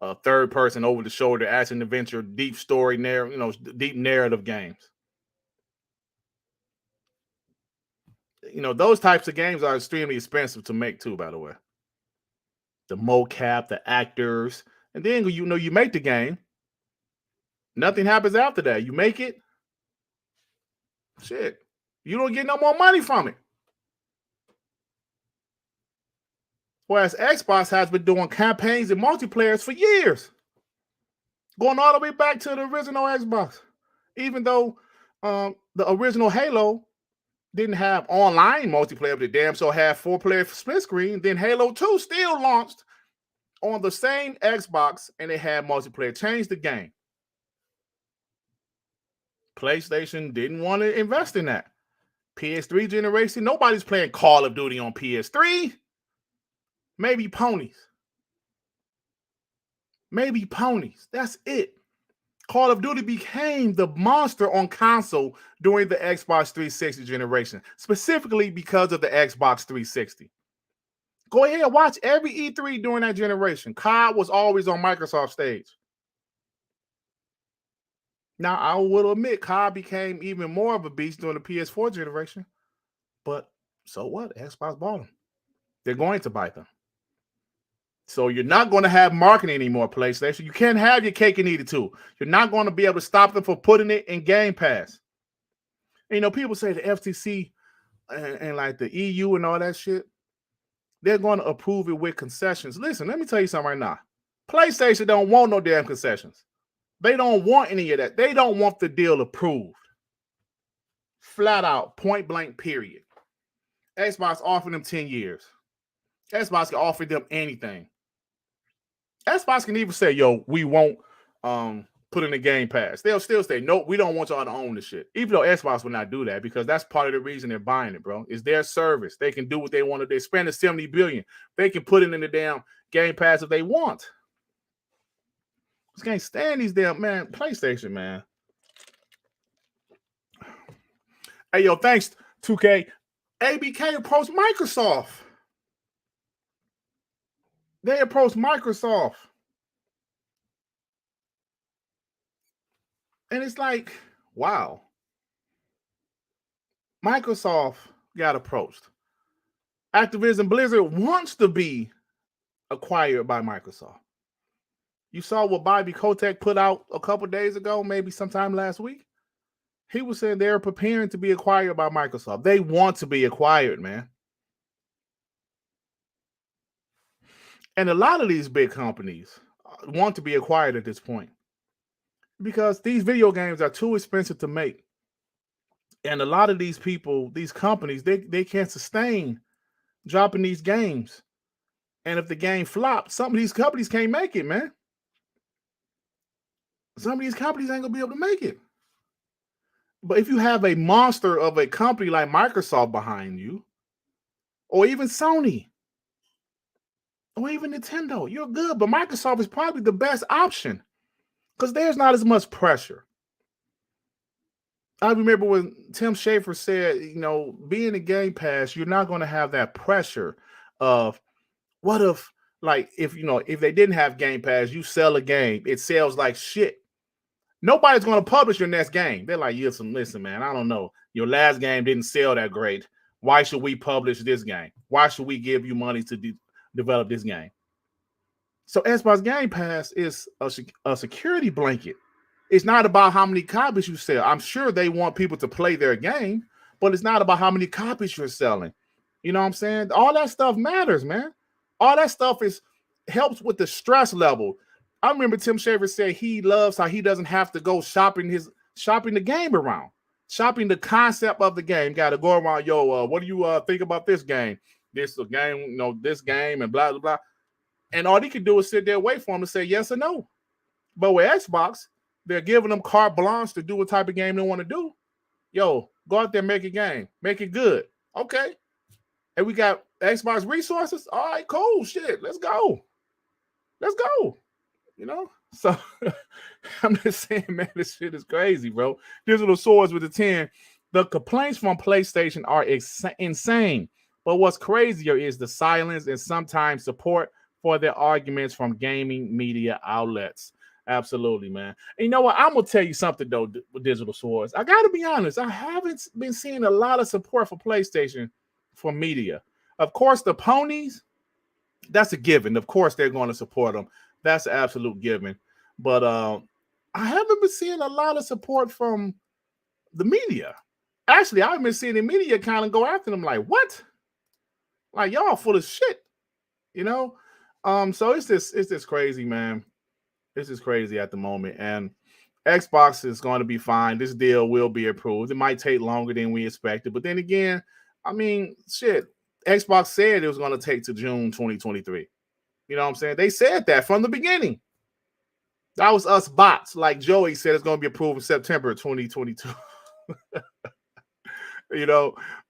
a third person over the shoulder action adventure, deep story deep narrative games. Those types of games are extremely expensive to make too, by the way. The mocap, the actors, and then you make the game. Nothing happens after that. You make it, shit, you don't get no more money from it. Whereas Xbox has been doing campaigns and multiplayers for years. Going all the way back to the original Xbox. Even though the original Halo didn't have online multiplayer, but it damn so had 4-player split screen. Then Halo 2 still launched on the same Xbox and it had multiplayer. Changed the game. PlayStation didn't want to invest in that. PS3 generation, nobody's playing Call of Duty on PS3. Maybe ponies. Maybe ponies. That's it. Call of Duty became the monster on console during the Xbox 360 generation, specifically because of the Xbox 360. Go ahead, watch every E3 during that generation. COD was always on Microsoft stage. Now, I will admit, COD became even more of a beast during the PS4 generation. But so what? Xbox bought them. They're going to buy them. So you're not going to have marketing anymore, PlayStation. You can't have your cake and eat it too. You're not going to be able to stop them from putting it in Game Pass. And, people say the FTC and like the EU and all that shit, they're going to approve it with concessions. Listen, let me tell you something right now. PlayStation don't want no damn concessions. They don't want any of that. They don't want the deal approved. Flat out, point blank, period. Xbox offered them 10 years. Xbox can offer them anything. Xbox can even say, yo, we won't put in the Game Pass. They'll still say, no, we don't want y'all to own the shit. Even though Xbox will not do that because that's part of the reason they're buying it, bro. It's their service. They can do what they want to. They spend $70 billion. They can put it in the damn Game Pass if they want. Just can't stand these damn, man, PlayStation, man. Hey, yo, thanks, 2K. ABK approached Microsoft. They approached Microsoft. And it's like, wow. Microsoft got approached. Activision Blizzard wants to be acquired by Microsoft. You saw what Bobby Kotick put out a couple days ago, maybe sometime last week. He was saying they're preparing to be acquired by Microsoft. They want to be acquired, man. And a lot of these big companies want to be acquired at this point because these video games are too expensive to make. And a lot of these people, these companies, they can't sustain dropping these games. And if the game flops, some of these companies can't make it, man. Some of these companies ain't gonna be able to make it. But if you have a monster of a company like Microsoft behind you, or even Sony, or even Nintendo, you're good. But Microsoft is probably the best option because there's not as much pressure. I remember when Tim Schafer said, being a Game Pass, you're not going to have that pressure of what if, like, if they didn't have Game Pass, you sell a game, it sells like shit. Nobody's going to publish your next game. They're like, listen, man, I don't know. Your last game didn't sell that great. Why should we publish this game? Why should we give you money to develop this game? So Xbox Game Pass is a security blanket. It's not about how many copies you sell. I'm sure they want people to play their game, but it's not about how many copies you're selling. You know what I'm saying? All that stuff matters, man. All that stuff helps with the stress level. I remember Tim Shaver said he loves how he doesn't have to go shopping the game around, shopping the concept of the game. Got to go around, what do you think about this game? This game, this game, and blah blah blah. And all he can do is sit there, wait for him to say yes or no. But with Xbox, they're giving them carte blanche to do what type of game they want to do. Yo, go out there, make a game, make it good. Okay. And we got Xbox resources. All right, cool. Shit, let's go. Let's go. So I'm just saying, man, this shit is crazy, bro. Digital Swords with the 10. The complaints from PlayStation are insane. But what's crazier is the silence and sometimes support for their arguments from gaming media outlets. Absolutely, man. And you know what? I'm going to tell you something, though, with Digital Swords. I got to be honest. I haven't been seeing a lot of support for PlayStation from media. Of course, the ponies, that's a given. Of course, they're going to support them. That's an absolute given. But I haven't been seeing a lot of support from the media. Actually, I've been seeing the media kind of go after them like, what? Like, y'all full of shit, So it's just crazy, man. This is crazy at the moment. And Xbox is going to be fine. This deal will be approved. It might take longer than we expected. But then again, I mean, shit. Xbox said it was going to take to June 2023. You know what I'm saying? They said that from the beginning. That was us bots. Like Joey said, it's going to be approved in September 2022.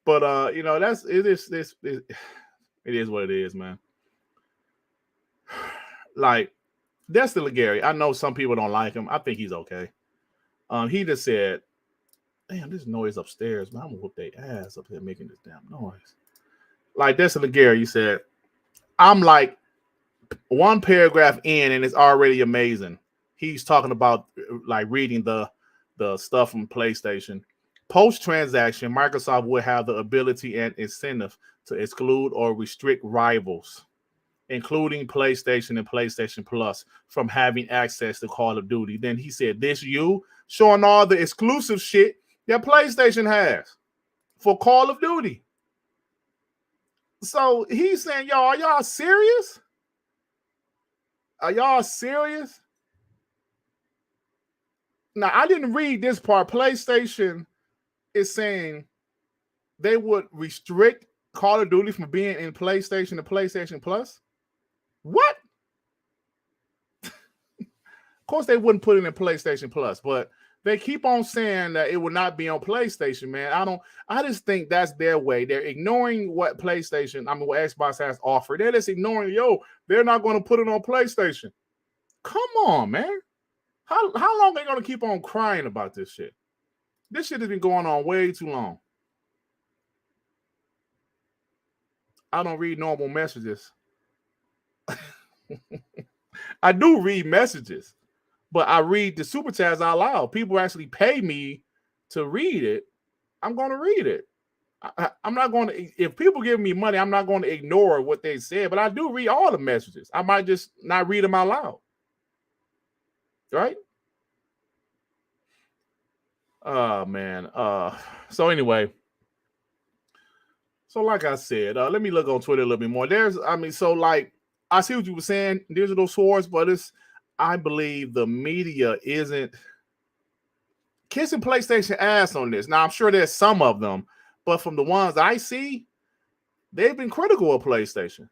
But it is what it is, man. Like, Dustin Legary, I know some people don't like him. I think he's okay. He just said, damn, this noise upstairs, man. I'm gonna whoop their ass up here making this damn noise. Like Dustin Legary, he said, I'm like one paragraph in and it's already amazing. He's talking about like reading the stuff from PlayStation. Post-transaction, Microsoft would have the ability and incentive to exclude or restrict rivals, including PlayStation and PlayStation Plus, from having access to Call of Duty. Then he said, showing all the exclusive shit that PlayStation has for Call of Duty. So he's saying, are y'all serious? Are y'all serious? Now, I didn't read this part. PlayStation is saying they would restrict Call of Duty from being in PlayStation and PlayStation Plus. What? Of course, they wouldn't put it in PlayStation Plus, but they keep on saying that it will not be on PlayStation, man. I just think that's their way. They're ignoring what what Xbox has offered. They're just ignoring, they're not going to put it on PlayStation. Come on, man. How long are they going to keep on crying about this shit? This shit has been going on way too long. I don't read normal messages. I do read messages, but I read the super chats out loud. People actually pay me to read it. I'm going to read it. I'm not going to, if people give me money, I'm not going to ignore what they said, but I do read all the messages. I might just not read them out loud. Right? Oh, man. So anyway, so like I said, let me look on Twitter a little bit more. I see what you were saying, Digital Swords, but I believe the media isn't kissing PlayStation ass on this. Now, I'm sure there's some of them, but from the ones I see, they've been critical of PlayStation,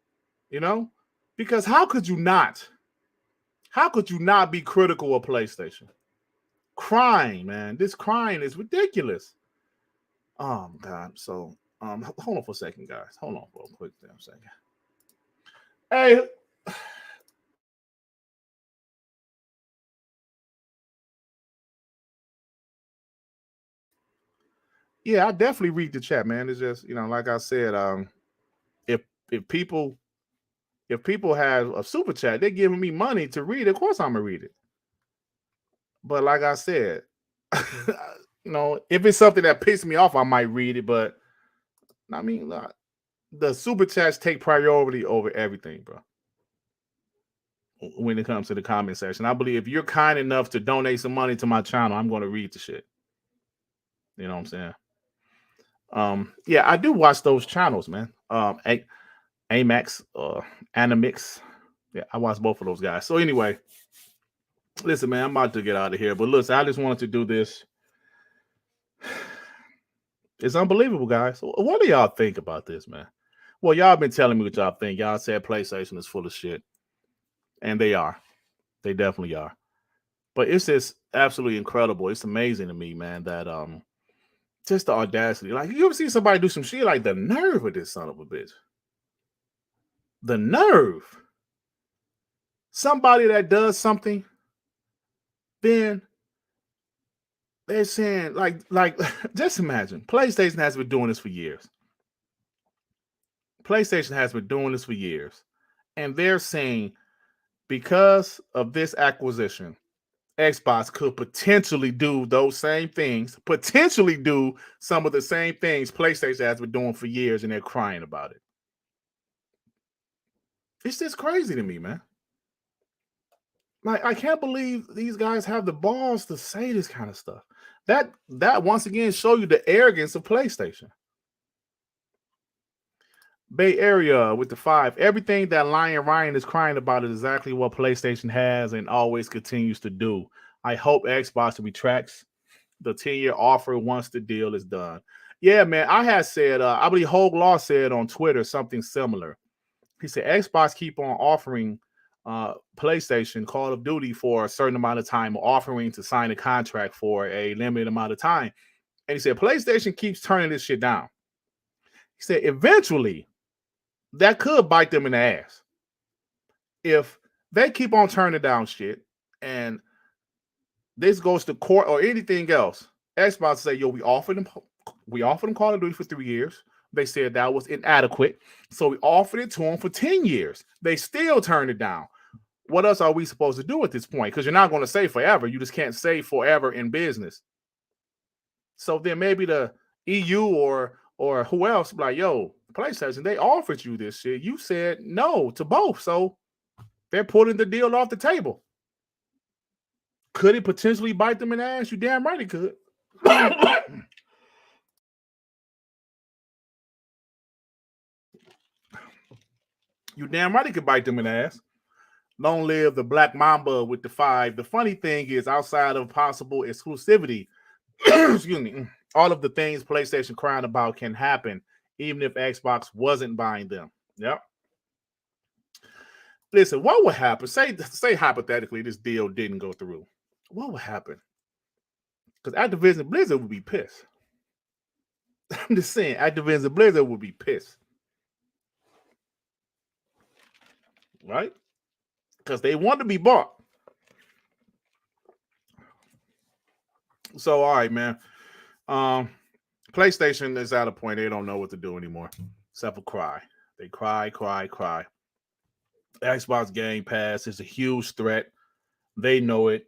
because how could you not be critical of PlayStation? Crying, man. This crying is ridiculous. Oh, God. So, hold on for a second, guys. Hold on for a quick damn second. Hey. Yeah, I definitely read the chat, man. It's just, like I said, if people have a super chat, they're giving me money to read it. Of course I'm gonna read it. But like I said, if it's something that pisses me off, I might read it. But I mean, the super chats take priority over everything, bro. When it comes to the comment section, I believe if you're kind enough to donate some money to my channel, I'm going to read the shit. You know what I'm saying? Yeah, I do watch those channels, man. Amax, Animix. Yeah, I watch both of those guys. So anyway, listen, man, I'm about to get out of here. But listen, I just wanted to do this. It's unbelievable, guys. What do y'all think about this, man? Well, y'all been telling me what y'all think. Y'all said PlayStation is full of shit. And they are. They definitely are. But it's just absolutely incredible. It's amazing to me, man, that just the audacity. Like, you ever see somebody do some shit? Like, the nerve of this son of a bitch. The nerve. Somebody that does something, then they're saying, like, just imagine, PlayStation has been doing this for years. PlayStation has been doing this for years. And they're saying, because of this acquisition, Xbox could potentially do those same things, potentially do some of the same things PlayStation has been doing for years, and they're crying about it. It's just crazy to me, man. Like, I can't believe these guys have the balls to say this kind of stuff. That once again show you the arrogance of PlayStation. Bay Area with the 5. Everything that Lion Ryan is crying about is exactly what PlayStation has and always continues to do. I hope Xbox retracts the 10-year offer once the deal is done. Yeah, man, I had said, I believe Hogue Law said on Twitter something similar. He said Xbox keep on offering PlayStation Call of Duty for a certain amount of time, offering to sign a contract for a limited amount of time. And he said PlayStation keeps turning this shit down. He said eventually that could bite them in the ass. If they keep on turning down shit and this goes to court or anything else, Xbox say, yo, we offered them Call of Duty for 3 years. They said that was inadequate. So we offered it to them for 10 years. They still turned it down. What else are we supposed to do at this point? Because you're not going to say forever. You just can't say forever in business. So then maybe the EU or who else like, yo, PlayStation, they offered you this shit. You said no to both. So they're pulling the deal off the table. Could it potentially bite them in the ass? You damn right it could. You damn right it could bite them in the ass. Long live the Black Mamba with the 5. The funny thing is, outside of possible exclusivity, excuse me, all of the things PlayStation crying about can happen, even if Xbox wasn't buying them. Yep. Listen, what would happen? Say hypothetically this deal didn't go through. What would happen? Because Activision Blizzard would be pissed. I'm just saying, Activision Blizzard would be pissed. Right? Because they want to be bought. So, all right, man. PlayStation is at a point they don't know what to do anymore. Except for cry. They cry. Xbox Gamepass is a huge threat. They know it.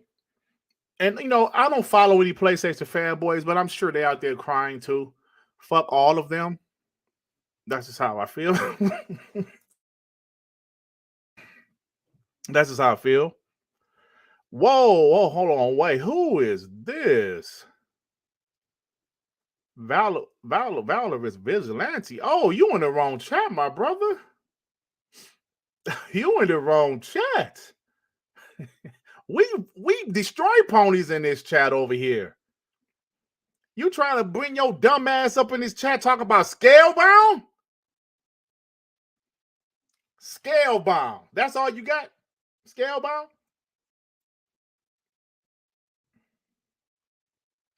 And, I don't follow any PlayStation fanboys, but I'm sure they're out there crying too. Fuck all of them. That's just how I feel. That's just how I feel. Whoa, hold on, wait. Who is this? Valor is Vigilante. Oh, you in the wrong chat, my brother. You in the wrong chat. We destroy ponies in this chat over here. You trying to bring your dumb ass up in this chat talking about Scalebound? Scalebound. That's all you got? Scalebound?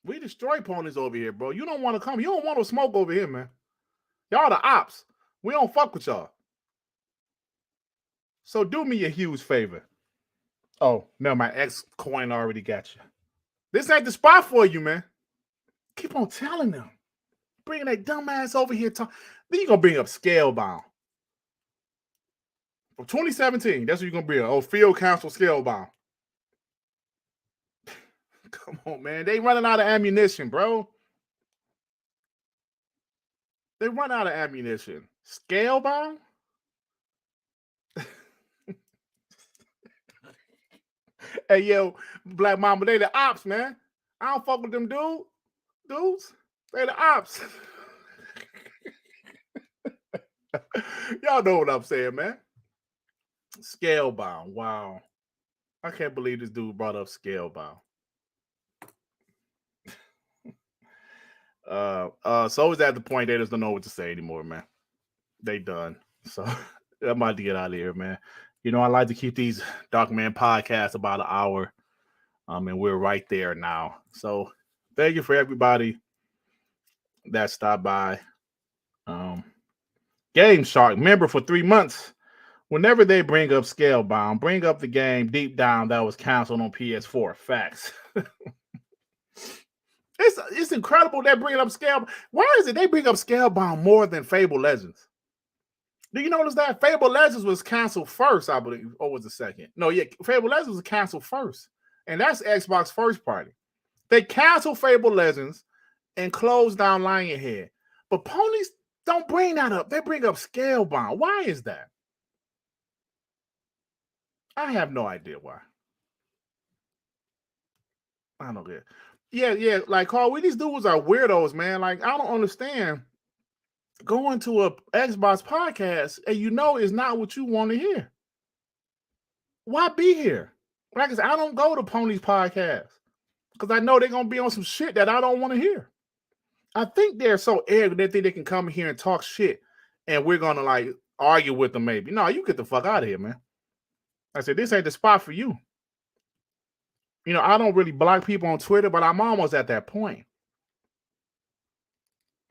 We destroy ponies over here, bro. You don't want to come. You don't want to smoke over here, man. Y'all the ops. We don't fuck with y'all. So do me a huge favor. Oh, no, my ex coin already got you. This ain't the spot for you, man. Keep on telling them. Bringing that dumb ass over here. Then you're going to bring up Scalebound. From 2017, that's what you're going to bring up. Oh, Field Council Scalebound. Come on, man. They running out of ammunition, bro. They run out of ammunition. Scalebound? Hey, yo, Black Mama, they the ops, man. I don't fuck with them dudes. They the ops. Y'all know what I'm saying, man. Scalebound. Wow. I can't believe this dude brought up Scalebound. So is at the point they just don't know what to say anymore, man. They done. So I'm about to get out of here, man. You know, I like to keep these Dark Man podcasts about an hour. And we're right there now. So thank you for everybody that stopped by. Game Shark member for 3 months. Whenever they bring up Scalebound, bring up the game Deep Down that was canceled on PS4. Facts. It's incredible they bring up Scalebound. Why is it they bring up Scalebound more than Fable Legends? Do you notice that Fable Legends was canceled first, I believe, or was it second? No, yeah, Fable Legends was canceled first, and that's Xbox first party. They canceled Fable Legends and closed down Lionhead, but ponies don't bring that up. They bring up Scalebound. Why is that? I have no idea why. I don't get. Yeah, like Carl, these dudes are weirdos, man. Like, I don't understand going to a Xbox podcast and you know it's not what you want to hear. Why be here? Like I said, I don't go to Ponies podcast because I know they're gonna be on some shit that I don't want to hear. I think they're so arrogant they think they can come here and talk shit and we're gonna like argue with them maybe. No, you get the fuck out of here, man. I said, this ain't the spot for you. You know, I don't really block people on Twitter, but I'm almost at that point.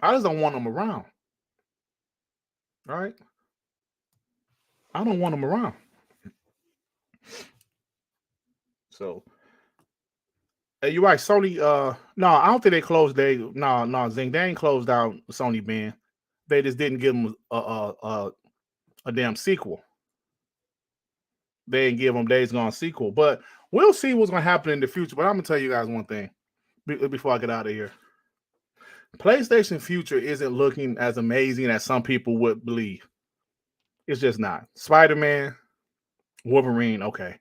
I just don't want them around. All right? I don't want them around. So, hey, you're right. Sony, no, I don't think they closed. Zing, they ain't closed out Sony Ben. They just didn't give them a damn sequel. They didn't give them Days Gone sequel, but we'll see what's going to happen in the future. But I'm going to tell you guys one thing before I get out of here. PlayStation future isn't looking as amazing as some people would believe. It's just not. Spider-Man, Wolverine, okay.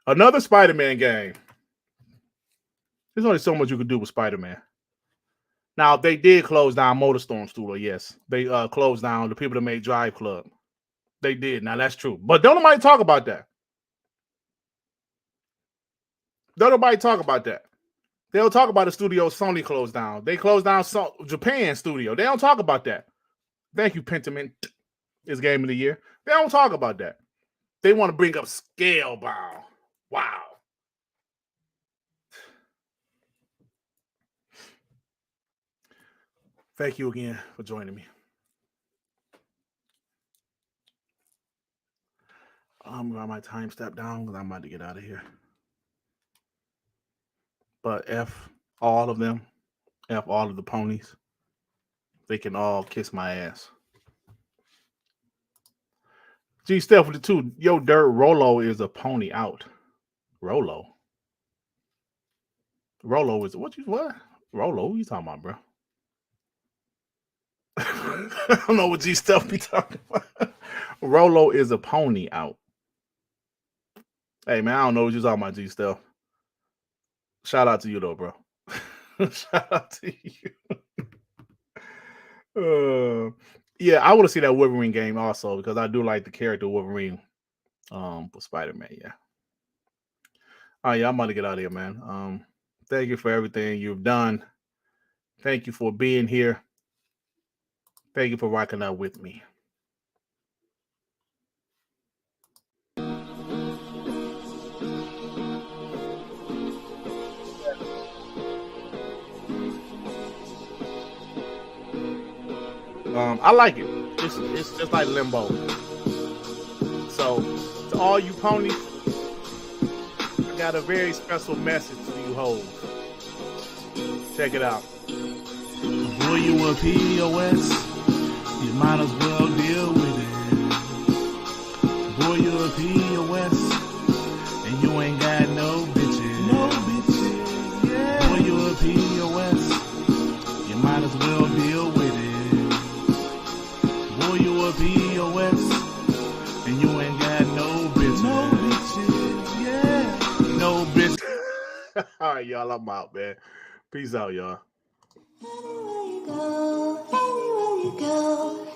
Another Spider-Man game. There's only so much you could do with Spider-Man. Now, they did close down Motorstorm Studio, yes. They closed down the people that made Drive Club. They did. Now, that's true. But don't nobody talk about that. Don't nobody talk about that. They don't talk about the studio Sony closed down. They closed down Japan studio. They don't talk about that. Thank you, Pentiment. Is game of the year. They don't talk about that. They want to bring up Scalebound. Wow. Thank you again for joining me. I'm going to my time step down because I'm about to get out of here. But F all of them. F all of the ponies. They can all kiss my ass. G Steph with the 2. Yo, Dirt, Rolo is a pony out. Rolo is what? Rolo, who you talking about, bro? I don't know what G Steph be talking about. Rolo is a pony out. Hey man, I don't know what you're talking about, G Steph. Shout out to you though, bro. Shout out to you. Yeah, I want to see that Wolverine game also because I do like the character Wolverine for Spider-Man. Yeah. All right, yeah, I'm about to get out of here, man. Thank you for everything you've done. Thank you for being here. Thank you for rocking out with me. I like it. It's just like Limbo. So, to all you ponies, I got a very special message to you hoes. Check it out. Boy, you a POS, you might as well deal with it. Boy, you a POS, and you ain't got no bitches. No bitches, yeah. All right, y'all. I'm out, man. Peace out, y'all. Anywhere you go,